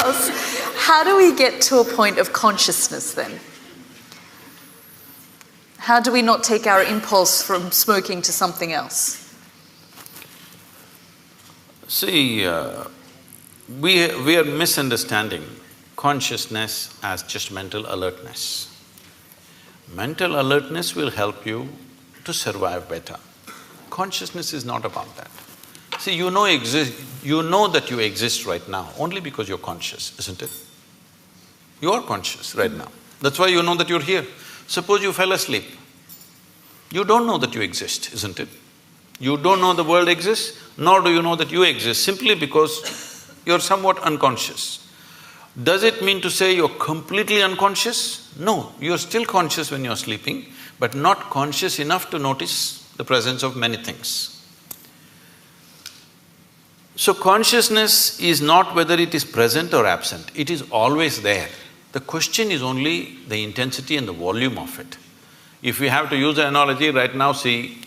does. How do we get to a point of consciousness then? How do we not take our impulse from smoking to something else? See, we are misunderstanding consciousness as just mental alertness. Mental alertness will help you to survive better. Consciousness is not about that. See, you know that you exist right now only because you're conscious, isn't it? You are conscious right now. That's why you know that you're here. Suppose you fell asleep. You don't know that you exist, isn't it? You don't know the world exists, nor do you know that you exist, simply because you're somewhat unconscious. Does it mean to say you're completely unconscious? No, you're still conscious when you're sleeping, but not conscious enough to notice the presence of many things. So consciousness is not whether it is present or absent, it is always there. The question is only the intensity and the volume of it. If we have to use an analogy, right now see,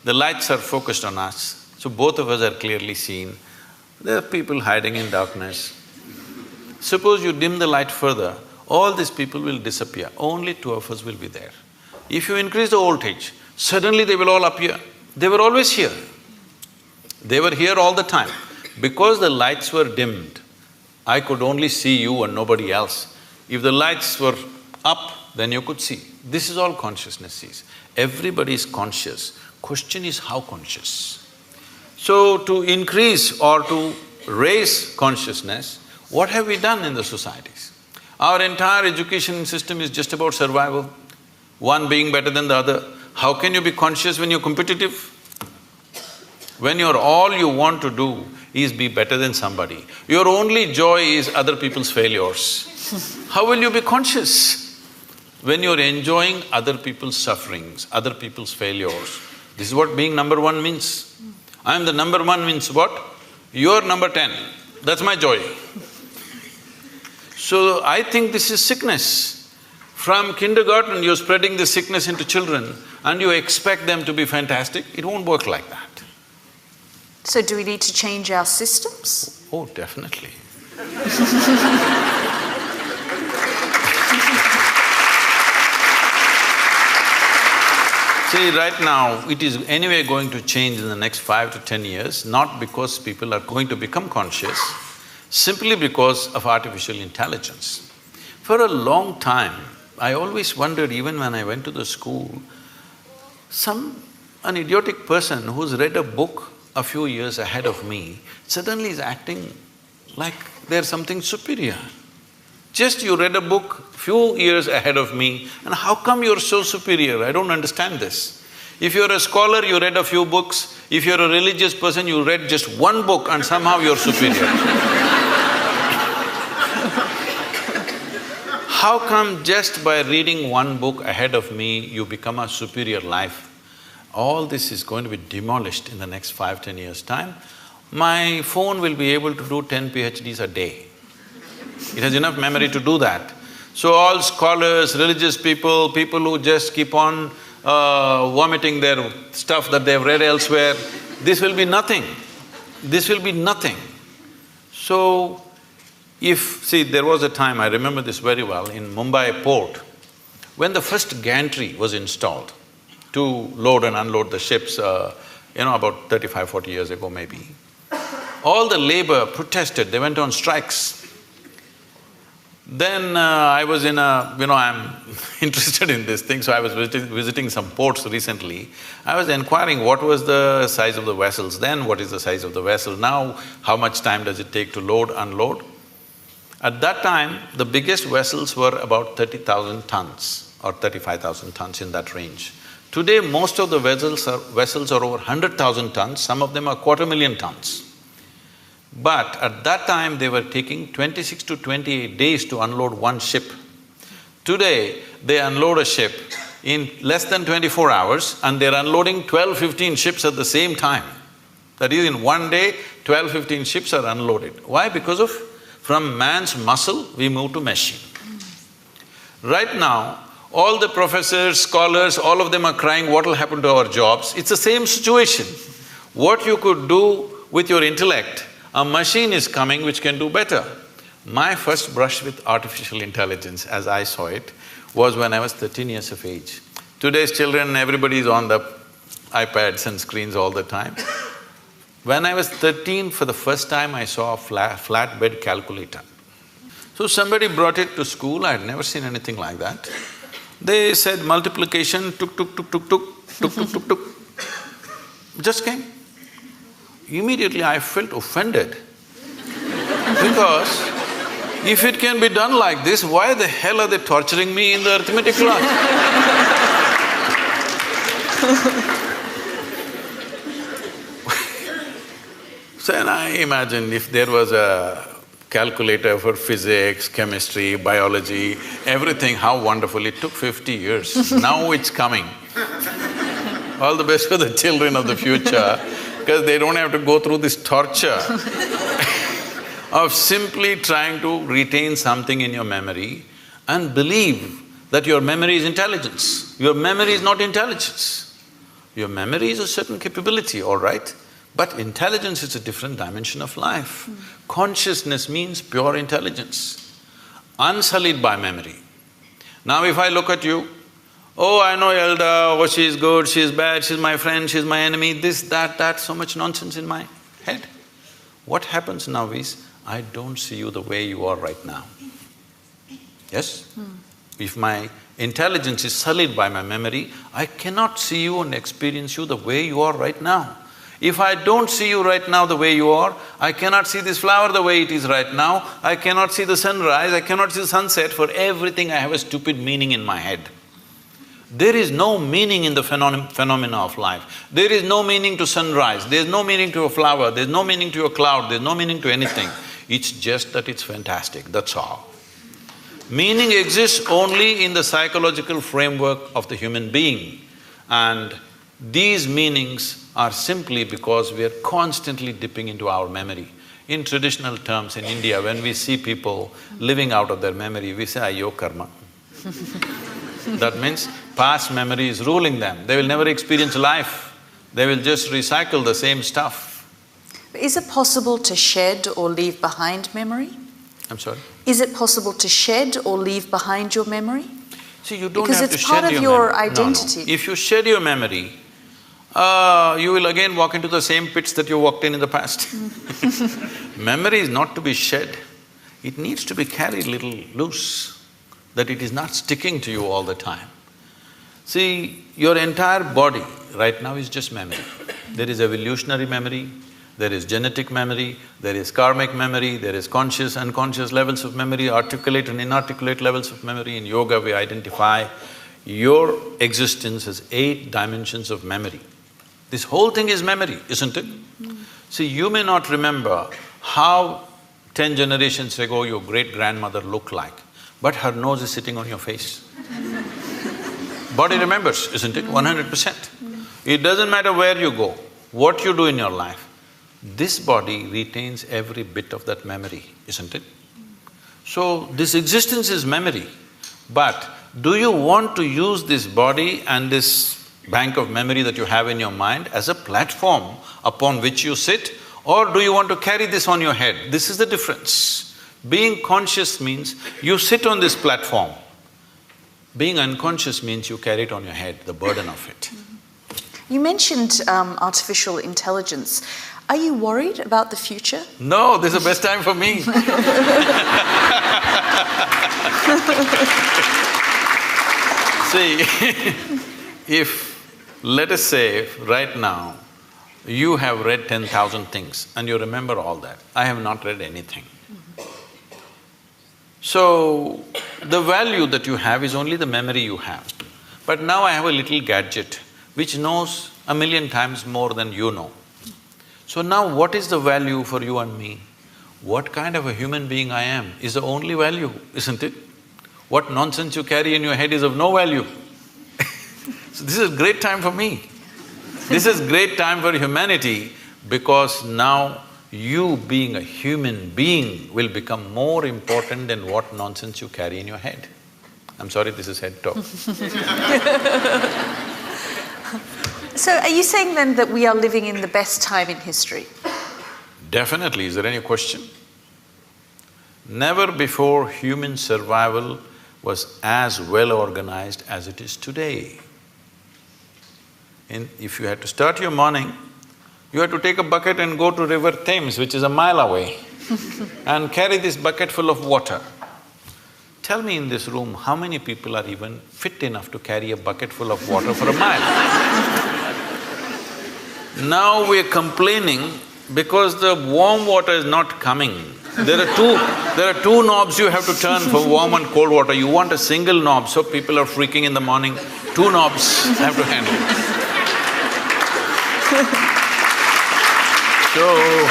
the lights are focused on us, so both of us are clearly seen. There are people hiding in darkness. Suppose you dim the light further, all these people will disappear, only two of us will be there. If you increase the voltage, suddenly they will all appear. They were always here. They were here all the time. Because the lights were dimmed, I could only see you and nobody else. If the lights were up, then you could see. This is all consciousness sees. Everybody is conscious. Question is how conscious. So to increase or to raise consciousness, what have we done in the societies? Our entire education system is just about survival, one being better than the other. How can you be conscious when you're competitive? When all you want to do is be better than somebody, your only joy is other people's failures. How will you be conscious? When you're enjoying other people's sufferings, other people's failures, this is what being number one means. I'm the number one means what? You're number 10, that's my joy. So I think this is sickness. From kindergarten, you're spreading this sickness into children and you expect them to be fantastic, it won't work like that. So do we need to change our systems? Oh, definitely. See, right now, it is anyway going to change in the next 5 to 10 years, not because people are going to become conscious, simply because of artificial intelligence. For a long time, I always wondered, even when I went to the school, an idiotic person who's read a book a few years ahead of me suddenly is acting like they're something superior. Just you read a book few years ahead of me, and how come you're so superior? I don't understand this. If you're a scholar, you read a few books. If you're a religious person, you read just one book and somehow you're superior. How come just by reading one book ahead of me, you become a superior life? All this is going to be demolished in the next 5–10 years' time. My phone will be able to do 10 PhDs a day. It has enough memory to do that. So all scholars, religious people, people who just keep on vomiting their stuff that they've read elsewhere, this will be nothing. This will be nothing. So, see, there was a time, I remember this very well, in Mumbai port, when the first gantry was installed to load and unload the ships, about 35–40 years ago maybe. All the labor protested, they went on strikes. Then I was in I'm interested in this thing, so I was visiting some ports recently. I was inquiring what was the size of the vessels then, what is the size of the vessel now, how much time does it take to load, unload. At that time, the biggest vessels were about 30,000 tons or 35,000 tons, in that range. Today, most of the vessels are over 100,000 tons, some of them are 250,000 tons. But at that time, they were taking 26 to 28 days to unload one ship. Today, they unload a ship in less than 24 hours and they're unloading 12–15 ships at the same time. That is, in one day, 12–15 ships are unloaded. Why? Because from man's muscle, we move to machine. Right now, all the professors, scholars, all of them are crying, what will happen to our jobs? It's the same situation. What you could do with your intellect, a machine is coming which can do better. My first brush with artificial intelligence, as I saw it, was when I was 13 years of age. Today's children, everybody is on the iPads and screens all the time. When I was 13, for the first time I saw a flatbed calculator. So somebody brought it to school, I had never seen anything like that. They said multiplication, tuk tuk tuk tuk tuk, tuk tuk tuk tuk. Just came. Immediately I felt offended because if it can be done like this, why the hell are they torturing me in the arithmetic class? So then I imagined if there was a calculator for physics, chemistry, biology, everything, how wonderful. It took 50 years, now it's coming. All the best for the children of the future, because they don't have to go through this torture of simply trying to retain something in your memory and believe that your memory is intelligence. Your memory is not intelligence. Your memory is a certain capability, all right, but intelligence is a different dimension of life. Consciousness means pure intelligence, unsullied by memory. Now if I look at you, oh, I know Yalda, oh, she's good, she's bad, she's my friend, she's my enemy, this, that, so much nonsense in my head. What happens now is, I don't see you the way you are right now. Yes? If my intelligence is sullied by my memory, I cannot see you and experience you the way you are right now. If I don't see you right now the way you are, I cannot see this flower the way it is right now, I cannot see the sunrise, I cannot see the sunset. For everything I have a stupid meaning in my head. There is no meaning in the phenomena of life. There is no meaning to sunrise, there's no meaning to a flower, there's no meaning to a cloud, there's no meaning to anything. It's just that it's fantastic, that's all. Meaning exists only in the psychological framework of the human being, and these meanings are simply because we are constantly dipping into our memory. In traditional terms in India, when we see people living out of their memory, we say, ayyo karma. That means past memory is ruling them, they will never experience life, they will just recycle the same stuff. Is it possible to shed or leave behind memory? I'm sorry? Is it possible to shed or leave behind your memory? See, you don't because have to it's shed part of your your memory. identity. No. If you shed your memory, you will again walk into the same pits that you walked in the past. Memory is not to be shed, it needs to be carried little loose, that it is not sticking to you all the time. See, your entire body right now is just memory. There is evolutionary memory, there is genetic memory, there is karmic memory, there is conscious, unconscious levels of memory, articulate and inarticulate levels of memory. In yoga we identify your existence as 8 dimensions of memory. This whole thing is memory, isn't it? See, you may not remember how 10 generations ago your great-grandmother looked like, but her nose is sitting on your face. Body remembers, isn't it? 100%. It doesn't matter where you go, what you do in your life, this body retains every bit of that memory, isn't it? So, this existence is memory, but do you want to use this body and this bank of memory that you have in your mind as a platform upon which you sit, or do you want to carry this on your head? This is the difference. Being conscious means you sit on this platform. Being unconscious means you carry it on your head, the burden of it. You mentioned artificial intelligence. Are you worried about the future? No, this is the best time for me. See, if, let us say, right now, you have read 10,000 things and you remember all that. I have not read anything. So, the value that you have is only the memory you have. But now I have a little gadget which knows 1,000,000 times more than you know. So now what is the value for you and me? What kind of a human being I am is the only value, isn't it? What nonsense you carry in your head is of no value. So this is a great time for me. This is great time for humanity, because now you being a human being will become more important than what nonsense you carry in your head. I'm sorry, this is head talk. So are you saying then that we are living in the best time in history? Definitely. Is there any question? Never before human survival was as well organized as it is today. If you had to start your morning, you had to take a bucket and go to River Thames, which is a mile away, and carry this bucket full of water. Tell me in this room, how many people are even fit enough to carry a bucket full of water for a mile? Now we're complaining because the warm water is not coming. There are two knobs you have to turn for warm and cold water. You want a single knob, so people are freaking in the morning. Two knobs have to handle. So,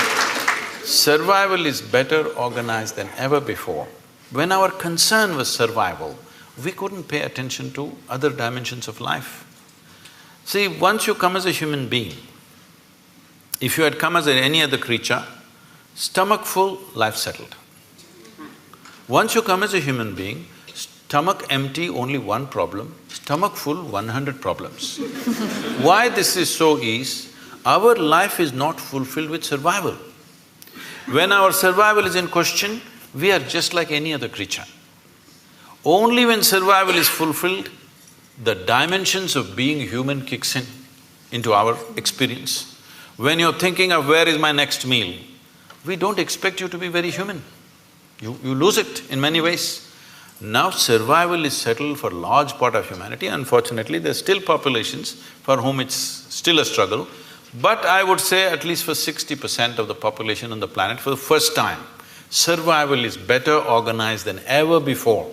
survival is better organized than ever before. When our concern was survival, we couldn't pay attention to other dimensions of life. See, once you come as a human being, if you had come as any other creature, stomach full, life settled. Once you come as a human being, stomach empty, only one problem, stomach full, 100 problems. Why this is so is, our life is not fulfilled with survival. When our survival is in question, we are just like any other creature. Only when survival is fulfilled, the dimensions of being human kicks in into our experience. When you're thinking of where is my next meal, we don't expect you to be very human. You lose it in many ways. Now survival is settled for a large part of humanity. Unfortunately, there's still populations for whom it's still a struggle. But I would say at least for 60% of the population on the planet, for the first time, survival is better organized than ever before.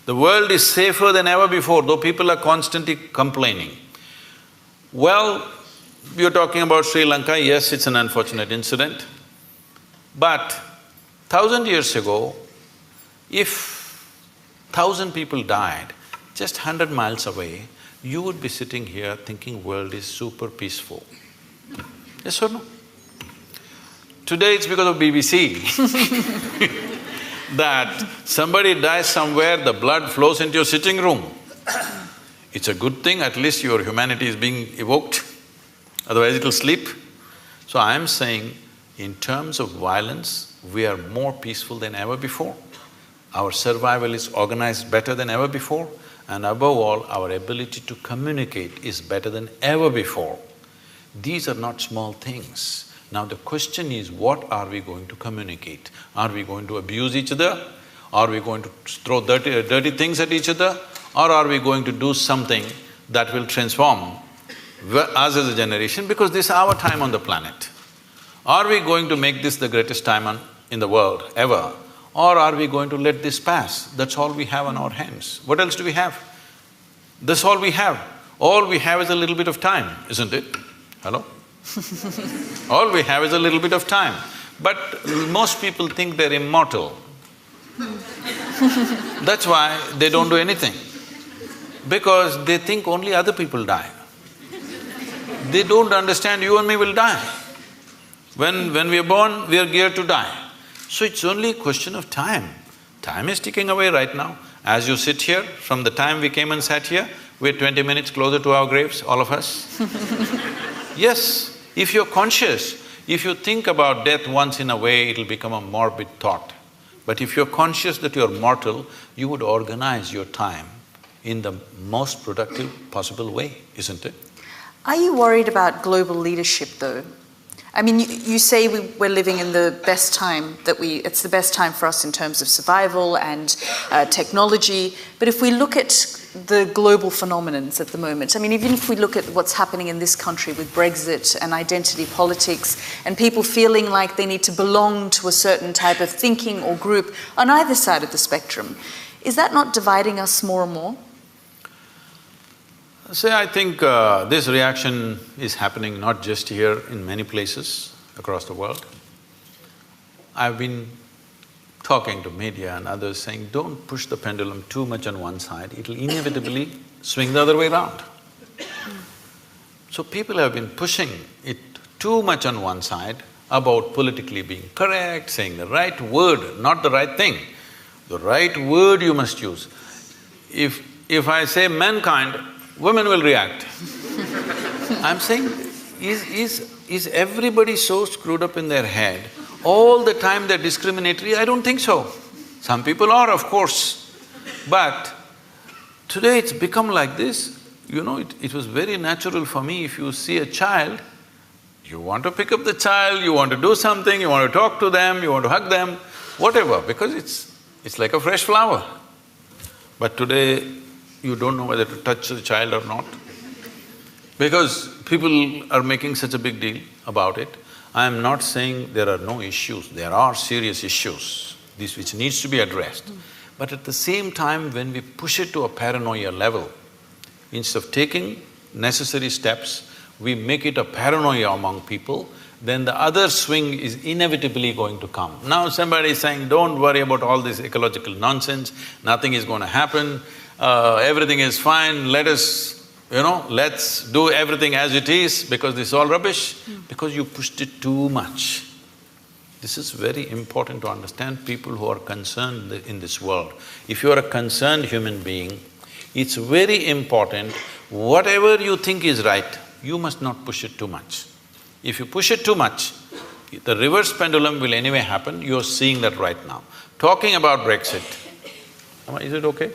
The world is safer than ever before, though people are constantly complaining. Well, you're talking about Sri Lanka, yes, it's an unfortunate incident. But 1,000 years ago, if 1,000 people died just 100 miles away, you would be sitting here thinking world is super peaceful. Yes or no? Today it's because of BBC that somebody dies somewhere, the blood flows into your sitting room. It's a good thing, at least your humanity is being evoked, otherwise it'll sleep. So I'm saying, in terms of violence, we are more peaceful than ever before. Our survival is organized better than ever before, and above all, our ability to communicate is better than ever before. These are not small things. Now the question is, what are we going to communicate? Are we going to abuse each other? Are we going to throw dirty things at each other? Or are we going to do something that will transform us as a generation, because this is our time on the planet? Are we going to make this the greatest time in the world ever? Or are we going to let this pass? That's all we have on our hands. What else do we have? That's all we have. All we have is a little bit of time, isn't it? Hello? All we have is a little bit of time. But most people think they're immortal. That's why they don't do anything. Because they think only other people die. They don't understand you and me will die. When we are born, we are geared to die. So it's only a question of time. Time is ticking away right now. As you sit here, from the time we came and sat here, we're 20 minutes closer to our graves, all of us. Yes, if you're conscious, if you think about death once in a way, it'll become a morbid thought. But if you're conscious that you're mortal, you would organize your time in the most productive possible way, isn't it? Are you worried about global leadership though? I mean, you say we're living in the best time it's the best time for us in terms of survival and technology, but if we look at the global phenomenons at the moment, I mean, even if we look at what's happening in this country with Brexit and identity politics and people feeling like they need to belong to a certain type of thinking or group on either side of the spectrum, is that not dividing us more and more? See, I think this reaction is happening not just here, in many places across the world. I've been talking to media and others saying, don't push the pendulum too much on one side, it'll inevitably swing the other way around. So people have been pushing it too much on one side about politically being correct, saying the right word, not the right thing. The right word you must use. If I say mankind, women will react. I'm saying, is everybody so screwed up in their head, all the time they're discriminatory? I don't think so. Some people are, of course. But today it's become like this. You know, it was very natural for me. If you see a child, you want to pick up the child, you want to do something, you want to talk to them, you want to hug them, whatever, because it's like a fresh flower. But today, you don't know whether to touch the child or not, because people are making such a big deal about it. I am not saying there are no issues, there are serious issues, this which needs to be addressed. But at the same time, when we push it to a paranoia level, instead of taking necessary steps, we make it a paranoia among people, then the other swing is inevitably going to come. Now somebody is saying, don't worry about all this ecological nonsense, nothing is going to happen, everything is fine, let's do everything as it is because this is all rubbish, because you pushed it too much. This is very important to understand, people who are concerned in this world. If you are a concerned human being, it's very important, whatever you think is right, you must not push it too much. If you push it too much, the reverse pendulum will anyway happen, you're seeing that right now. Talking about Brexit, is it okay?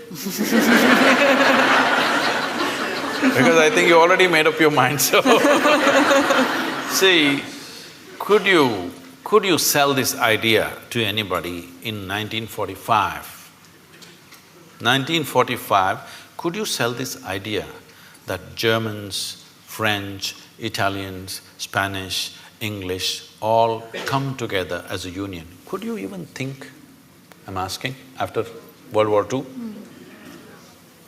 Because I think you already made up your mind, so… See, could you sell this idea to anybody in 1945? 1945, could you sell this idea that Germans, French, Italians, Spanish, English all come together as a union? Could you even think, I'm asking, after World War II?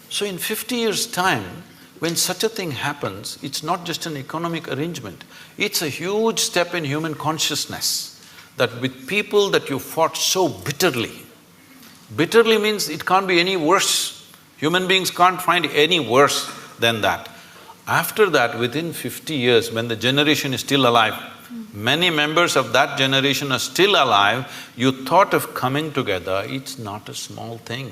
So in 50 years' time, when such a thing happens, it's not just an economic arrangement, it's a huge step in human consciousness, that with people that you fought so bitterly, bitterly means it can't be any worse. Human beings can't find any worse than that. After that, within 50 years, when the generation is still alive, many members of that generation are still alive, you thought of coming together, it's not a small thing.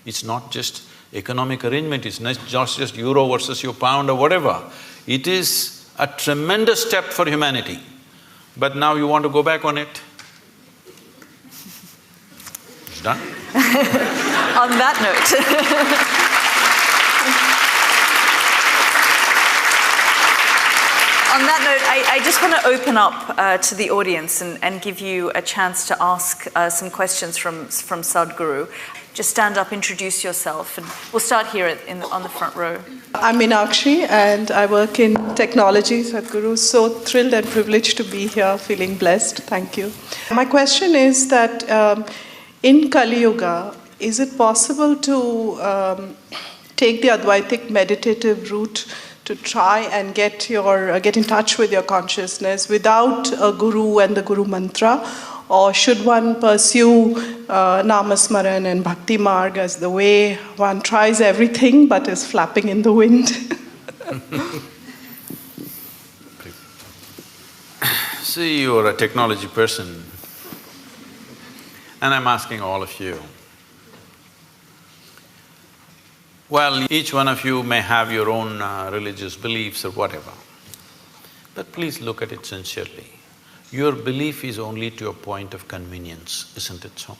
It's not just economic arrangement, it's not just euro versus your pound or whatever. It is a tremendous step for humanity. But now you want to go back on it? It's done. On that note On that note, I just want to open up to the audience and give you a chance to ask some questions from Sadhguru. Just stand up, introduce yourself, and we'll start here on the front row. I'm Meenakshi and I work in technology, Sadhguru. So thrilled and privileged to be here, feeling blessed. Thank you. My question is that in Kaliyuga, is it possible to take the Advaitic meditative route to try and get in touch with your consciousness without a guru and the guru mantra? Or should one pursue Namasmaran and Bhakti Marg as the way one tries everything but is flapping in the wind? See, you're a technology person, and I'm asking all of you. Well, each one of you may have your own religious beliefs or whatever, but please look at it sincerely. Your belief is only to a point of convenience, isn't it so?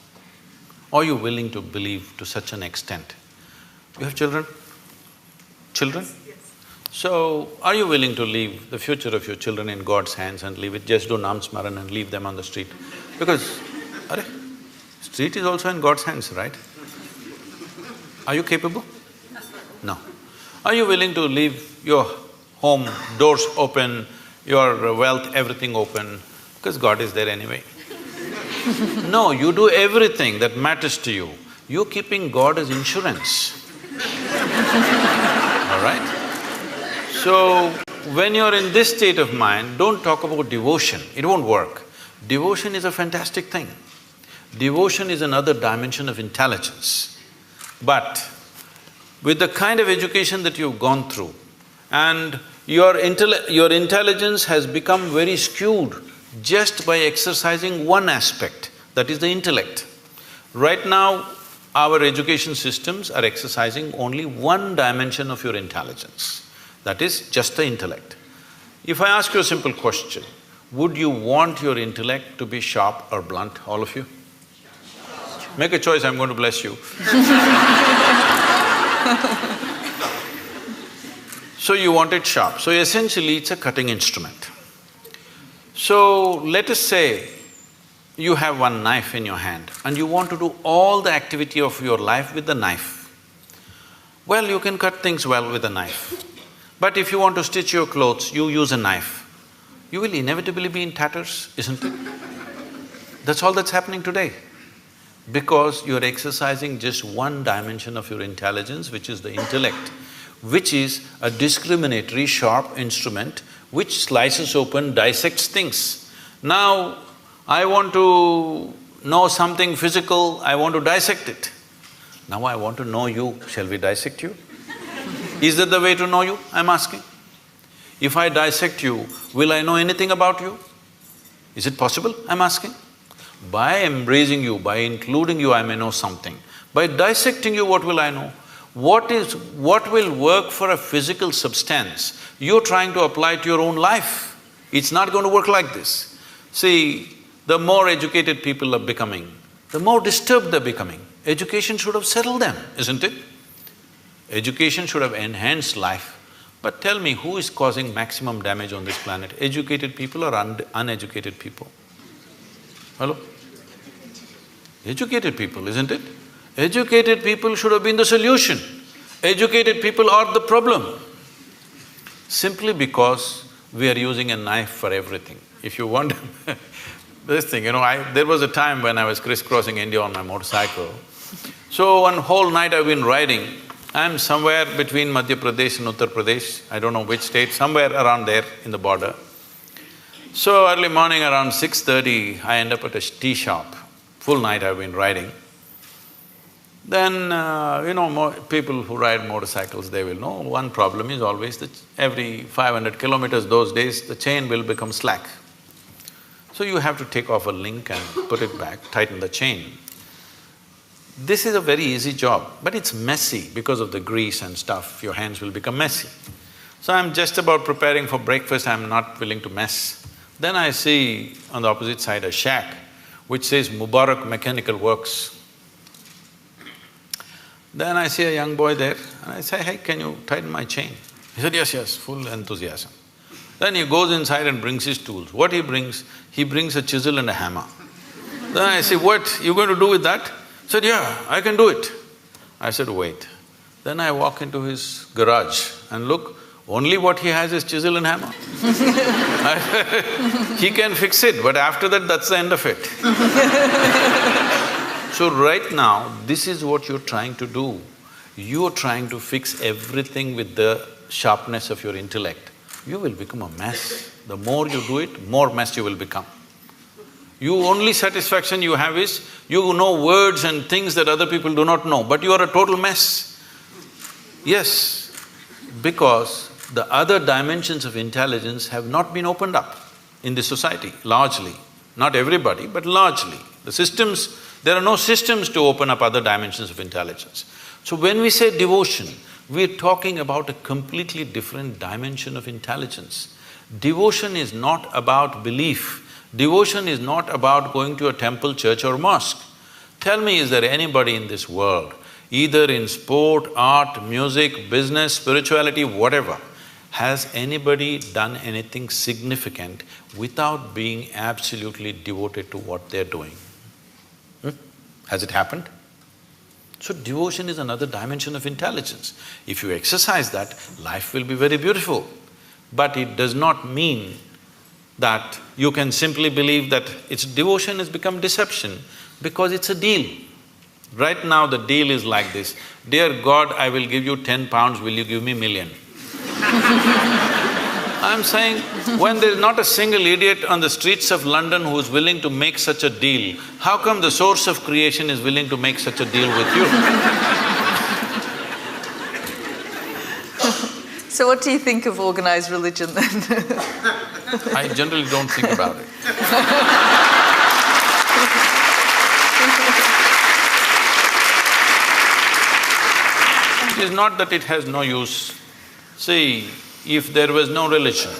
Are you willing to believe to such an extent? You have children? Children? Yes. So, are you willing to leave the future of your children in God's hands and leave it, just do Namsmaran and leave them on the street? Because, street is also in God's hands, right? Are you capable? No. Are you willing to leave your home, doors open, your wealth, everything open, because God is there anyway? No, you do everything that matters to you. You're keeping God as insurance. All right? So, when you're in this state of mind, don't talk about devotion, it won't work. Devotion is a fantastic thing. Devotion is another dimension of intelligence. But with the kind of education that you've gone through, and your intelligence has become very skewed just by exercising one aspect, that is the intellect. Right now, our education systems are exercising only one dimension of your intelligence, that is just the intellect. If I ask you a simple question, would you want your intellect to be sharp or blunt, all of you? Make a choice, I'm going to bless you. So you want it sharp. So essentially, it's a cutting instrument. So let us say you have one knife in your hand and you want to do all the activity of your life with the knife. Well, you can cut things well with a knife. But if you want to stitch your clothes, you use a knife. You will inevitably be in tatters, isn't it? That's all that's happening today. Because you're exercising just one dimension of your intelligence, which is the intellect, which is a discriminatory, sharp instrument which slices open, dissects things. Now, I want to know something physical, I want to dissect it. Now I want to know you, shall we dissect you? Is that the way to know you, I'm asking? If I dissect you, will I know anything about you? Is it possible, I'm asking? By embracing you, by including you, I may know something. By dissecting you, what will I know? What will work for a physical substance, you're trying to apply to your own life. It's not going to work like this. See, the more educated people are becoming, the more disturbed they're becoming. Education should have settled them, isn't it? Education should have enhanced life. But tell me, who is causing maximum damage on this planet? Educated people or uneducated people? Hello? Educated people, isn't it? Educated people should have been the solution. Educated people are the problem. Simply because we are using a knife for everything. If you want this thing, there was a time when I was crisscrossing India on my motorcycle. So one whole night I've been riding. I'm somewhere between Madhya Pradesh and Uttar Pradesh, I don't know which state, somewhere around there in the border. So early morning around 6:30, I end up at a tea shop. Full night I've been riding. Then, people who ride motorcycles, they will know one problem is always that every 500 kilometers those days, the chain will become slack. So you have to take off a link and put it back, tighten the chain. This is a very easy job, but it's messy because of the grease and stuff, your hands will become messy. So I'm just about preparing for breakfast, I'm not willing to mess. Then I see on the opposite side a shack which says Mubarak Mechanical Works. Then I see a young boy there and I say, hey, can you tighten my chain? He said, yes, full enthusiasm. Then he goes inside and brings his tools. What he brings? He brings a chisel and a hammer. Then I say, what, you going to do with that? He said, yeah, I can do it. I said, wait. Then I walk into his garage and look, only what he has is chisel and hammer. He can fix it, but after that, that's the end of it. So right now, this is what you're trying to do. You're trying to fix everything with the sharpness of your intellect. You will become a mess. The more you do it, more mess you will become. You only satisfaction you have is, you know words and things that other people do not know, but you are a total mess. Yes, because the other dimensions of intelligence have not been opened up in the society, largely. Not everybody, but largely. The systems, there are no systems to open up other dimensions of intelligence. So when we say devotion, we're talking about a completely different dimension of intelligence. Devotion is not about belief. Devotion is not about going to a temple, church or mosque. Tell me, is there anybody in this world, either in sport, art, music, business, spirituality, whatever, has anybody done anything significant without being absolutely devoted to what they're doing? Has it happened? So devotion is another dimension of intelligence. If you exercise that, life will be very beautiful. But it does not mean that you can simply believe that it's devotion has become deception because it's a deal. Right now the deal is like this, dear God, I will give you 10 pounds, will you give me million? I'm saying, when there's not a single idiot on the streets of London who's willing to make such a deal, how come the source of creation is willing to make such a deal with you? So what do you think of organized religion then? I generally don't think about it. It is not that it has no use. See, if there was no religion,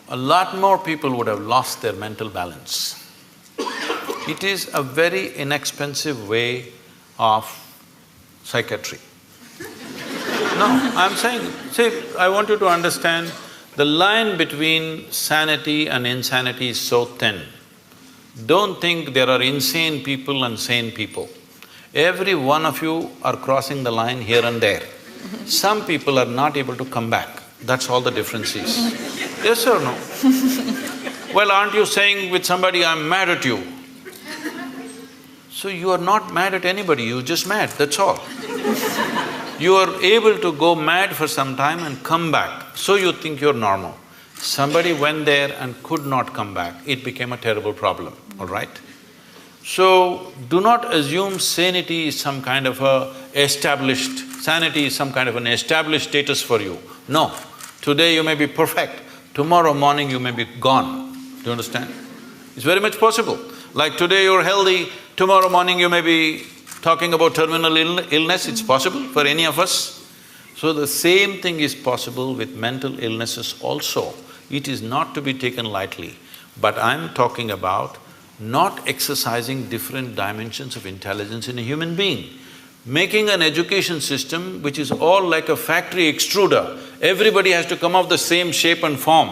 a lot more people would have lost their mental balance. It is a very inexpensive way of psychiatry. No, I'm saying, see, I want you to understand, the line between sanity and insanity is so thin. Don't think there are insane people and sane people. Every one of you are crossing the line here and there. Some people are not able to come back, that's all the difference is. Yes or no? Well, aren't you saying with somebody, I'm mad at you? So you are not mad at anybody, you're just mad, that's all. You are able to go mad for some time and come back, so you think you're normal. Somebody went there and could not come back, it became a terrible problem, all right? So, do not assume sanity is some kind of sanity is some kind of an established status for you. No, today you may be perfect, tomorrow morning you may be gone. Do you understand? It's very much possible. Like today you're healthy, tomorrow morning you may be talking about terminal illness, it's possible for any of us. So the same thing is possible with mental illnesses also. It is not to be taken lightly. But I'm talking about not exercising different dimensions of intelligence in a human being. Making an education system which is all like a factory extruder, everybody has to come of the same shape and form.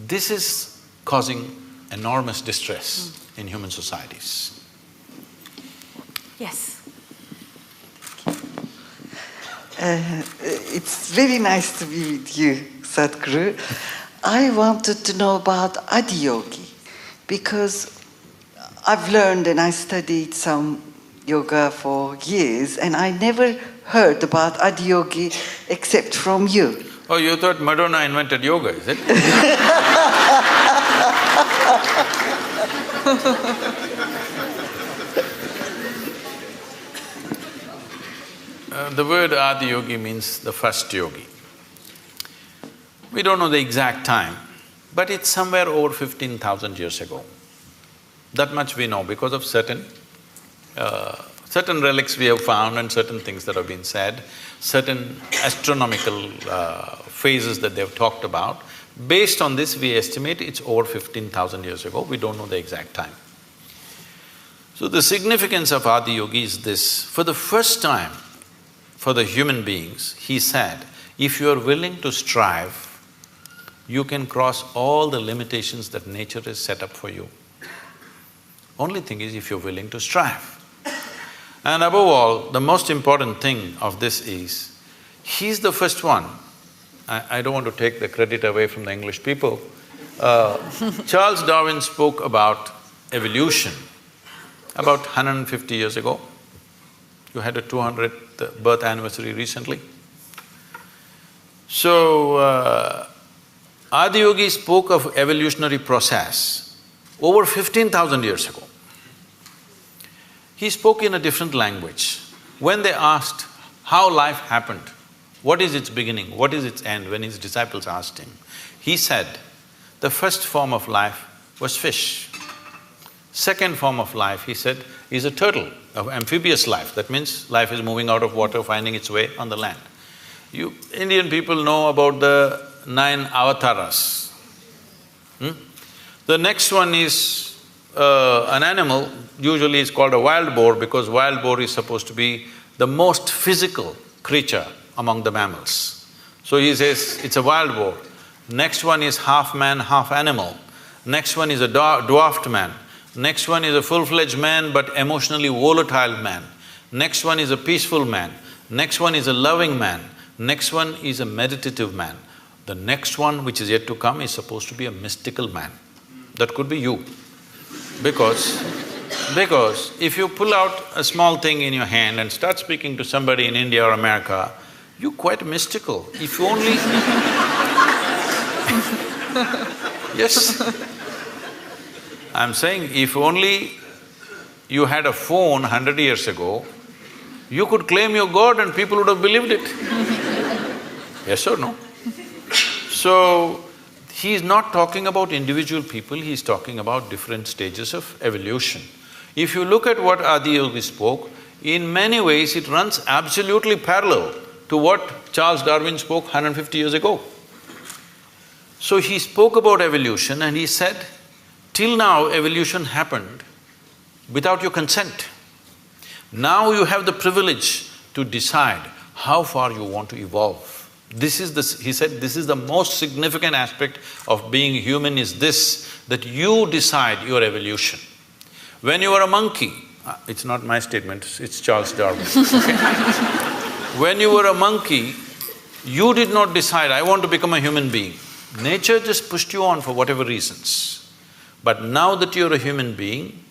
This is causing enormous distress in human societies. Yes. It's very nice to be with you, Sadhguru. I wanted to know about Adiyogi, because I've learned and I studied some yoga for years, and I never heard about Adiyogi except from you. Oh, you thought Madonna invented yoga, is it? The word Adiyogi means the first yogi. We don't know the exact time, but it's somewhere over 15,000 years ago. That much we know because of certain relics we have found and certain things that have been said, certain astronomical phases that they've talked about. Based on this, we estimate it's over 15,000 years ago, we don't know the exact time. So the significance of Adiyogi is this: for the first time for the human beings, he said, if you are willing to strive, you can cross all the limitations that nature has set up for you. Only thing is if you're willing to strive. And above all, the most important thing of this is, he's the first one. I don't want to take the credit away from the English people. Charles Darwin spoke about evolution about 150 years ago. You had a 200th birth anniversary recently. So, Adiyogi spoke of evolutionary process over 15,000 years ago. He spoke in a different language. When they asked how life happened, what is its beginning, what is its end, when his disciples asked him, he said, the first form of life was fish. Second form of life, he said, is a turtle, of amphibious life. That means life is moving out of water, finding its way on the land. You Indian people know about the 9 avatars. The next one is an animal, usually it's called a wild boar, because wild boar is supposed to be the most physical creature among the mammals. So he says, it's a wild boar. Next one is half man, half animal. Next one is a dwarfed man. Next one is a full-fledged man but emotionally volatile man. Next one is a peaceful man. Next one is a loving man. Next one is a meditative man. The next one, which is yet to come, is supposed to be a mystical man. That could be you. Because if you pull out a small thing in your hand and start speaking to somebody in India or America, you're quite mystical. If you only… Yes. I'm saying, if only you had a phone 100 years ago, you could claim you're God and people would have believed it. Yes or no? So, he's not talking about individual people, he's talking about different stages of evolution. If you look at what Adiyogi spoke, in many ways it runs absolutely parallel to what Charles Darwin spoke 150 years ago. So he spoke about evolution and he said, till now evolution happened without your consent. Now you have the privilege to decide how far you want to evolve. He said, this is the most significant aspect of being human is this, that you decide your evolution. When you were a monkey, it's not my statement, it's Charles Darwin, okay? When you were a monkey, you did not decide, I want to become a human being. Nature just pushed you on for whatever reasons. But now that you're a human being,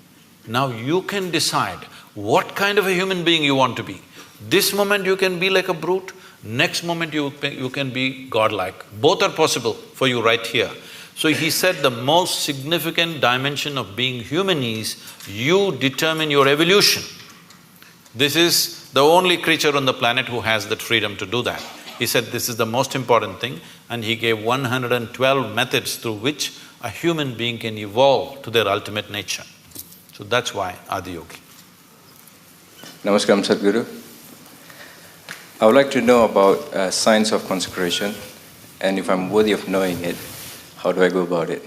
now you can decide what kind of a human being you want to be. This moment you can be like a brute, next moment you can be godlike. Both are possible for you right here. So he said the most significant dimension of being human is you determine your evolution. This is the only creature on the planet who has that freedom to do that. He said this is the most important thing, and he gave 112 methods through which a human being can evolve to their ultimate nature. So that's why Adiyogi. Namaskaram, Sadhguru. I would like to know about science of consecration, and if I'm worthy of knowing it, how do I go about it?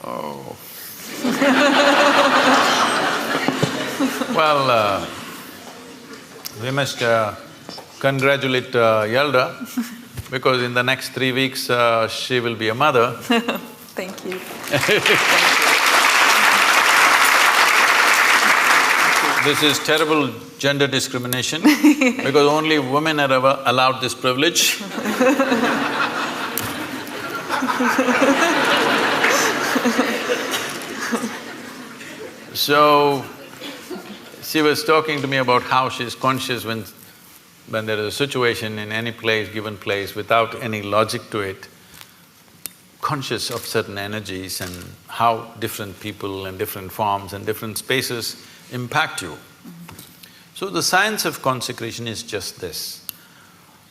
Oh. Well, we must congratulate Yalda, because in the next 3 weeks she will be a mother. Thank you. This is terrible gender discrimination because only women are ever allowed this privilege. So, she was talking to me about how she's conscious when there is a situation in any place, given place, without any logic to it, conscious of certain energies and how different people and different forms and different spaces impact you. So the science of consecration is just this.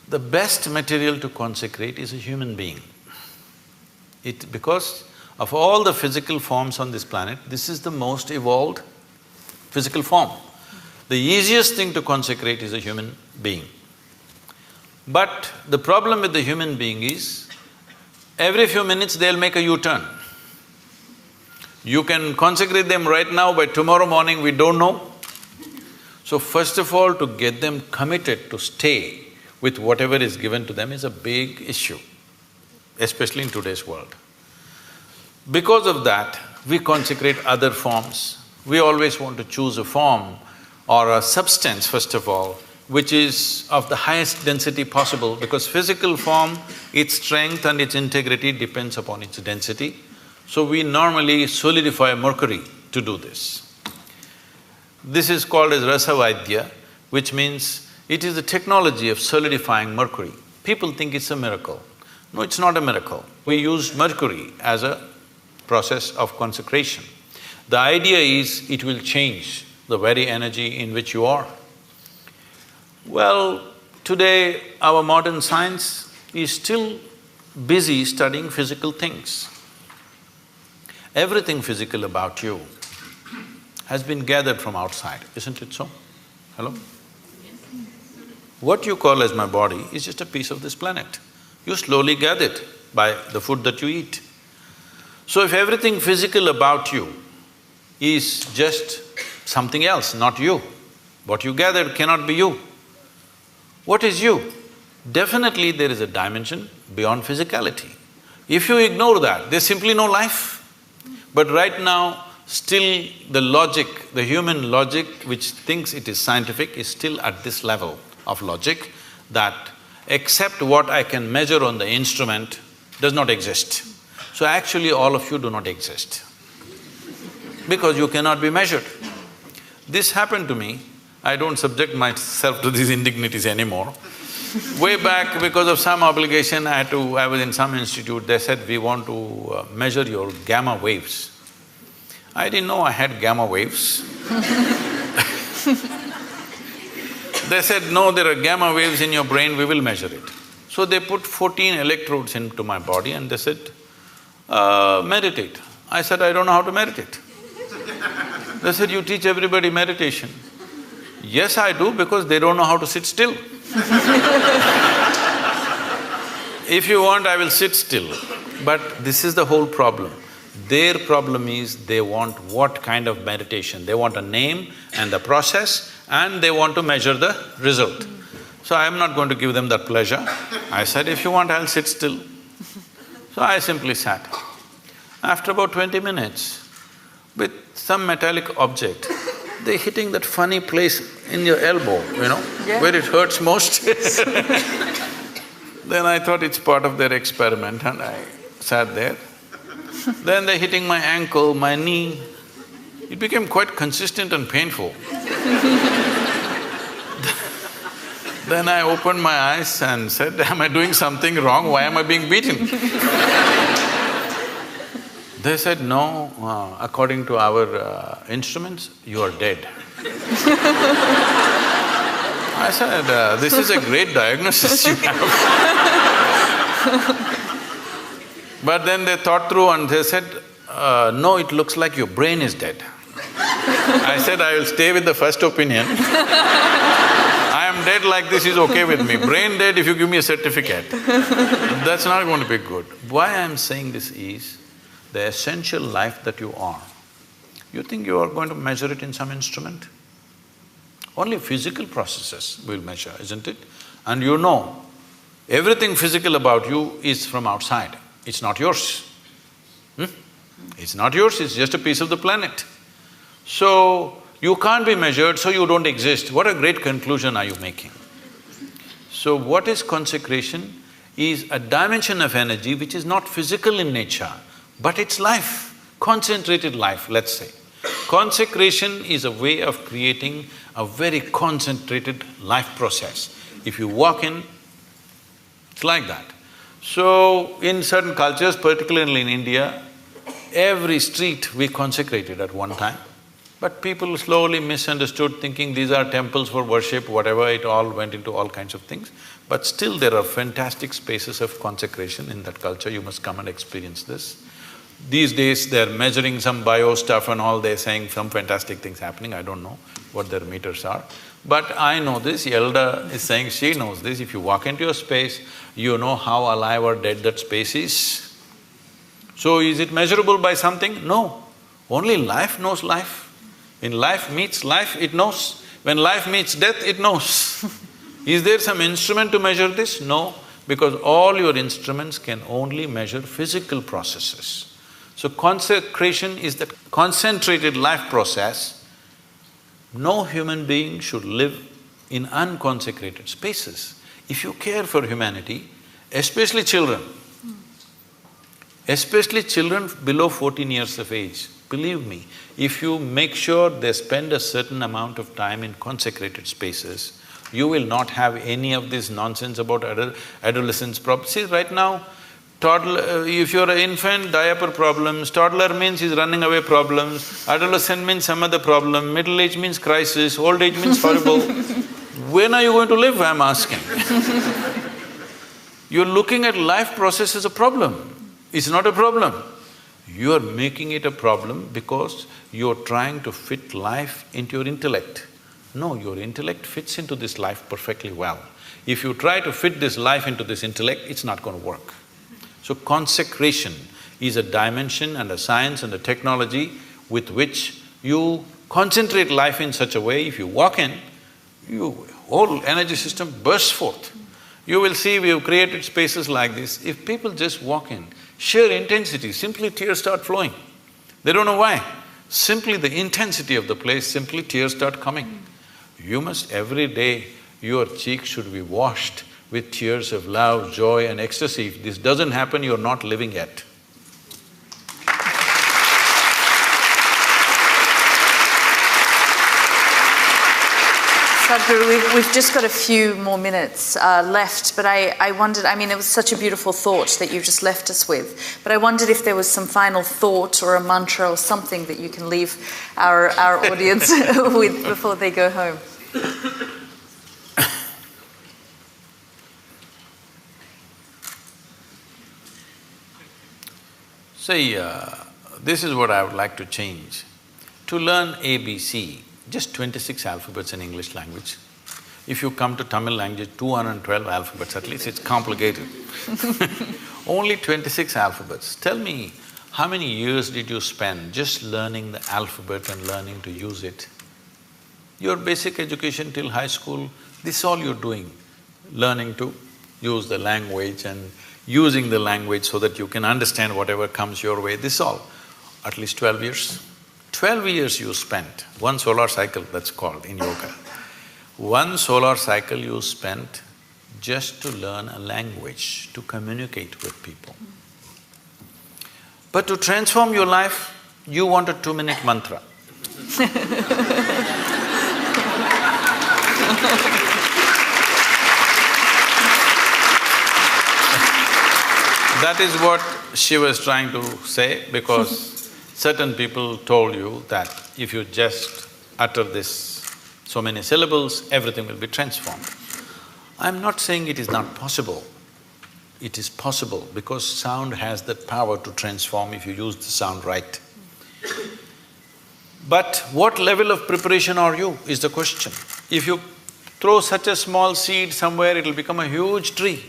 The best material to consecrate is a human being. Because of all the physical forms on this planet, this is the most evolved physical form. The easiest thing to consecrate is a human being. But the problem with the human being is, every few minutes they'll make a U-turn. You can consecrate them right now, by tomorrow morning we don't know. So first of all, to get them committed to stay with whatever is given to them is a big issue, especially in today's world. Because of that, we consecrate other forms. We always want to choose a form or a substance, first of all, which is of the highest density possible, because physical form, its strength and its integrity depends upon its density. So we normally solidify mercury to do this. This is called as Rasavaidya, which means it is the technology of solidifying mercury. People think it's a miracle. No, it's not a miracle. We use mercury as a process of consecration. The idea is it will change the very energy in which you are. Well, today our modern science is still busy studying physical things. Everything physical about you has been gathered from outside, isn't it so? Hello? What you call as my body is just a piece of this planet. You slowly gather it by the food that you eat. So if everything physical about you is just something else, not you, what you gathered cannot be you. What is you? Definitely there is a dimension beyond physicality. If you ignore that, there's simply no life. But right now, still the logic, the human logic which thinks it is scientific is still at this level of logic that except what I can measure on the instrument does not exist. So actually all of you do not exist because you cannot be measured. This happened to me. I don't subject myself to these indignities anymore. Way back, because of some obligation, I was in some institute, they said, we want to measure your gamma waves. I didn't know I had gamma waves. They said, no, there are gamma waves in your brain, we will measure it. So they put 14 electrodes into my body and they said, meditate. I said, I don't know how to meditate. They said, you teach everybody meditation. Yes, I do, because they don't know how to sit still. If you want, I will sit still. But this is the whole problem. Their problem is they want what kind of meditation? They want a name and the process, and they want to measure the result. So I am not going to give them that pleasure. I said, if you want, I'll sit still. So I simply sat. After about 20 minutes, with some metallic object, they're hitting that funny place in your elbow, where it hurts most. Then I thought it's part of their experiment and I sat there. Then they're hitting my ankle, my knee. It became quite consistent and painful. Then I opened my eyes and said, am I doing something wrong? Why am I being beaten? They said, no, according to our instruments, you are dead. I said, this is a great diagnosis you have. But then they thought through and they said, no, it looks like your brain is dead. I said, I will stay with the first opinion. I am dead like this is okay with me. Brain dead if you give me a certificate. That's not going to be good. Why I am saying this is, the essential life that you are, you think you are going to measure it in some instrument? Only physical processes will measure, isn't it? And you know, everything physical about you is from outside, it's not yours. It's not yours, it's just a piece of the planet. So, you can't be measured, so you don't exist. What a great conclusion are you making? So what is consecration? Is a dimension of energy which is not physical in nature, but it's life, concentrated life, let's say. Consecration is a way of creating a very concentrated life process. If you walk in, it's like that. So, in certain cultures, particularly in India, every street we consecrated at one time. But people slowly misunderstood, thinking these are temples for worship, whatever, it all went into all kinds of things. But still there are fantastic spaces of consecration in that culture, you must come and experience this. These days they're measuring some bio stuff and all, they're saying some fantastic things happening, I don't know what their meters are. But I know this, Yalda is saying she knows this, if you walk into a space, you know how alive or dead that space is. So is it measurable by something? No. Only life knows life. When life meets life, it knows. When life meets death, it knows. Is there some instrument to measure this? No, because all your instruments can only measure physical processes. So consecration is that concentrated life process. No human being should live in unconsecrated spaces. If you care for humanity, especially children below 14 years of age, believe me, if you make sure they spend a certain amount of time in consecrated spaces, you will not have any of this nonsense about adolescence problems. See, right now, toddler… if you're an infant, diaper problems, toddler means he's running away problems, adolescent means some other problem, middle age means crisis, old age means horrible. When are you going to live, I'm asking? You're looking at life process as a problem. It's not a problem. You're making it a problem because you're trying to fit life into your intellect. No, your intellect fits into this life perfectly well. If you try to fit this life into this intellect, it's not going to work. So consecration is a dimension and a science and a technology with which you concentrate life in such a way, if you walk in, your whole energy system bursts forth. You will see we have created spaces like this. If people just walk in, sheer intensity, simply tears start flowing. They don't know why. Simply the intensity of the place, simply tears start coming. You must every day, your cheeks should be washed with tears of love, joy and ecstasy. If this doesn't happen, you're not living yet. Sadhguru, we've just got a few more minutes left, but I wondered, I mean, it was such a beautiful thought that you've just left us with, but I wondered if there was some final thought or a mantra or something that you can leave our audience with before they go home. See, this is what I would like to change. To learn ABC, just 26 alphabets in English language, If you come to Tamil language, 212 alphabets, at least it's complicated. Only 26 alphabets. Tell me, how many years did you spend just learning the alphabet and learning to use it? Your basic education till high school, this is all you're doing, learning to use the language and using the language so that you can understand whatever comes your way, this is all. At least 12 years. 12 years you spent, one solar cycle that's called in yoga. One solar cycle you spent just to learn a language, to communicate with people. But to transform your life, you want a 2-minute mantra. That is what she was trying to say, because certain people told you that if you just utter this so many syllables, everything will be transformed. I'm not saying it is not possible. It is possible because sound has that power to transform if you use the sound right. But what level of preparation are you is the question. If you throw such a small seed somewhere, it'll become a huge tree.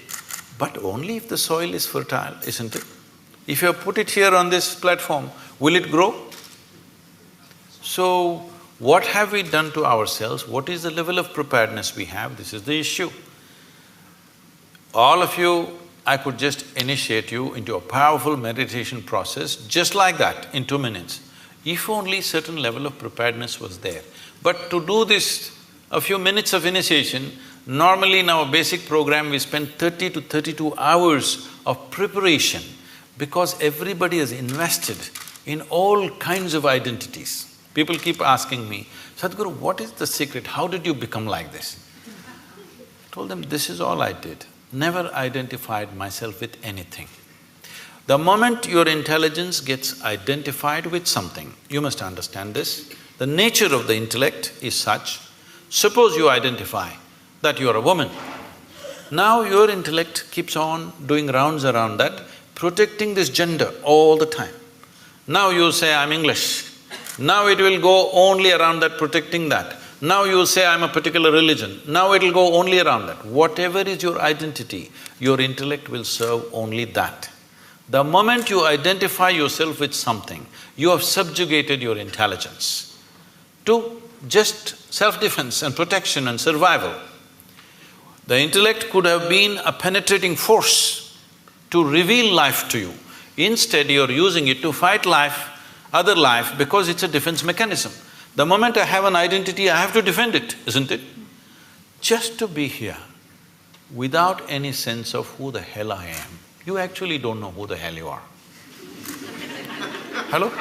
But only if the soil is fertile, isn't it? If you put it here on this platform, will it grow? So, what have we done to ourselves? What is the level of preparedness we have? This is the issue. All of you, I could just initiate you into a powerful meditation process just like that in 2 minutes, if only certain level of preparedness was there. But to do this, a few minutes of initiation, normally in our basic program we spend 30 to 32 hours of preparation because everybody has invested in all kinds of identities. People keep asking me, Sadhguru, what is the secret? How did you become like this? I told them, this is all I did. Never identified myself with anything. The moment your intelligence gets identified with something, you must understand this, the nature of the intellect is such, suppose you identify that you are a woman. Now your intellect keeps on doing rounds around that, protecting this gender all the time. Now you say, I'm English. Now it will go only around that, protecting that. Now you say, I'm a particular religion. Now it'll go only around that. Whatever is your identity, your intellect will serve only that. The moment you identify yourself with something, you have subjugated your intelligence to just self-defense and protection and survival. The intellect could have been a penetrating force to reveal life to you. Instead, you're using it to fight life, other life, because it's a defense mechanism. The moment I have an identity, I have to defend it, isn't it? Just to be here, without any sense of who the hell I am, you actually don't know who the hell you are. Hello?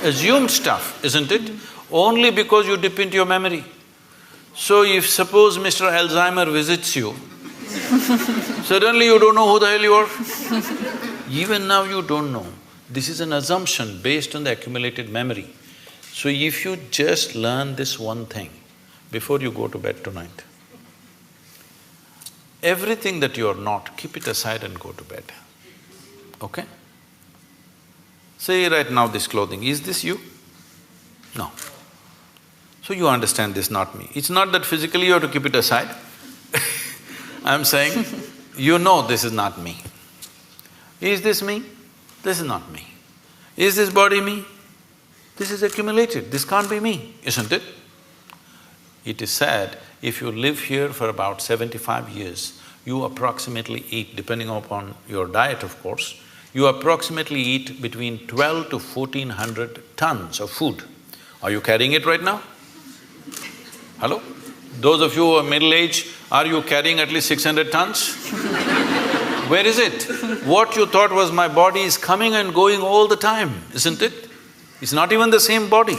Assumed stuff, isn't it? Only because you dip into your memory. So if suppose Mr. Alzheimer visits you, suddenly you don't know who the hell you are. Even now you don't know. This is an assumption based on the accumulated memory. So if you just learn this one thing before you go to bed tonight, everything that you are not, keep it aside and go to bed, okay? Say right now this clothing, is this you? No. So you understand this, not me. It's not that physically you have to keep it aside. I'm saying, you know this is not me. Is this me? This is not me. Is this body me? This is accumulated, this can't be me, isn't it? It is said, if you live here for about 75 years, you approximately eat, depending upon your diet of course, you approximately eat between 12 to 1400 tons of food. Are you carrying it right now? Hello? Those of you who are middle-aged, are you carrying at least 600 tons? Where is it? What you thought was my body is coming and going all the time, isn't it? It's not even the same body.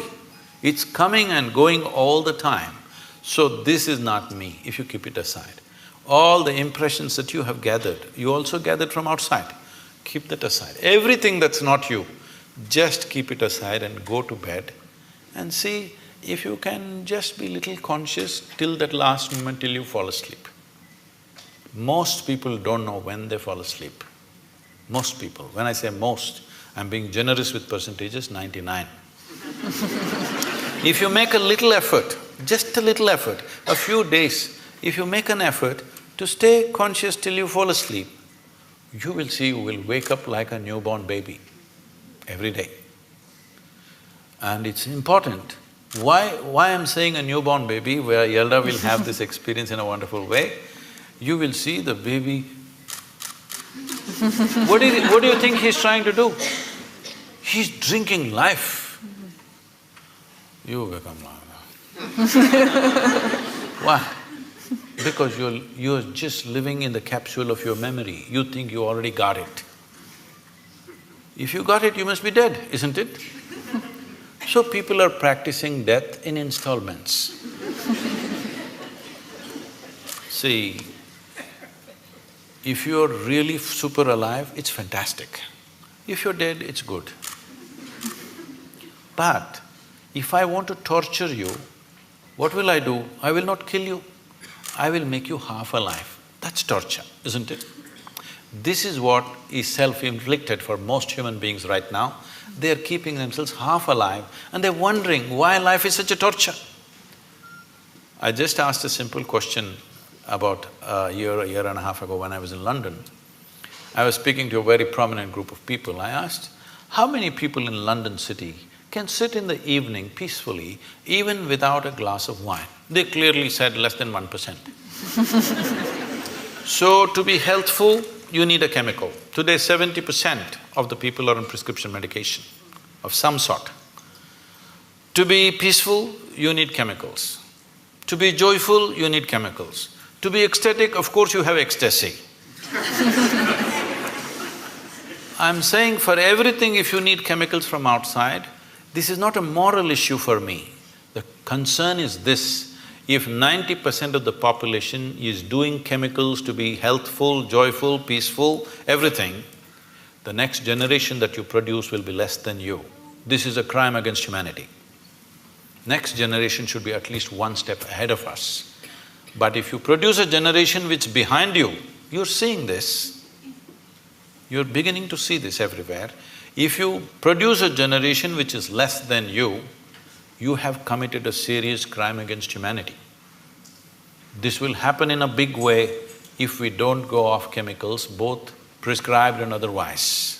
It's coming and going all the time. So this is not me, if you keep it aside. All the impressions that you have gathered, you also gathered from outside. Keep that aside. Everything that's not you, just keep it aside and go to bed and see if you can just be little conscious till that last moment till you fall asleep. Most people don't know when they fall asleep. Most people. When I say most, I'm being generous with percentages, 99. If you make a little effort just a little effort, a few days, if you make an effort to stay conscious till you fall asleep, you will see you will wake up like a newborn baby every day. And it's important. Why I'm saying a newborn baby, where Yalda will have this experience in a wonderful way, you will see the baby… What do you think he's trying to do? He's drinking life. You become like that. Why? Because you're just living in the capsule of your memory. You think you already got it. If you got it, you must be dead, isn't it? So people are practicing death in installments. See, if you're really super alive, it's fantastic. If you're dead, it's good. But if I want to torture you, what will I do? I will not kill you. I will make you half alive. That's torture, isn't it? This is what is self-inflicted for most human beings right now. They're keeping themselves half alive and they're wondering why life is such a torture. I just asked a simple question about a year and a half ago when I was in London. I was speaking to a very prominent group of people. I asked, how many people in London city can sit in the evening peacefully even without a glass of wine? They clearly said less than 1%. So to be healthful, you need a chemical. Today 70% of the people are on prescription medication of some sort. To be peaceful, you need chemicals. To be joyful, you need chemicals. To be ecstatic, of course you have ecstasy. I'm saying for everything if you need chemicals from outside, this is not a moral issue for me. The concern is this, if 90% of the population is doing chemicals to be healthful, joyful, peaceful, everything, the next generation that you produce will be less than you. This is a crime against humanity. Next generation should be at least one step ahead of us. But if you produce a generation which is behind you, you're seeing this, you're beginning to see this everywhere. If you produce a generation which is less than you have committed a serious crime against humanity. This will happen in a big way if we don't go off chemicals, both prescribed and otherwise.